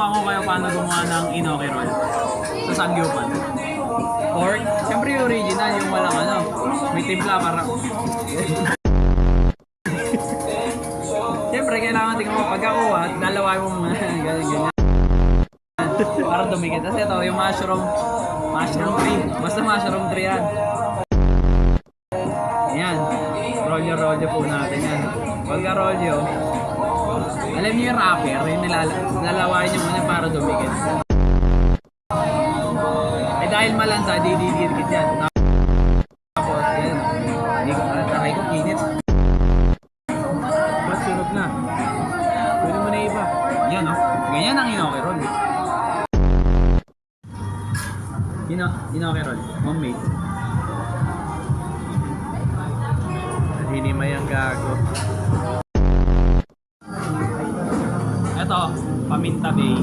tuturuan ko kayo paano gumawa ng inoki roll sa Sangyupan. Pork, siyempre yung original, yung walang ano, may timpla para. Siyempre, kailangan tingnan mo pagkakuha at dalawa mo mga ganyan. Para dumikit. Kasi ito, yung mushroom tree. Basta mushroom tree yan. Ayan. Rolyo po natin yan. Pagka rolyo, alam niyo yung wrapper, yung nilalawain niyo muna para dumikit. Eh dahil malansa, didikit yan. Tapos, yan. Hindi ko taray ko, init. Ba't sunog na? Pwede mo na iba. Yan o. Ganyan ang inoki roll. Inoki roll. Homemade. Hinimay ang gago. Ito, paminta bay.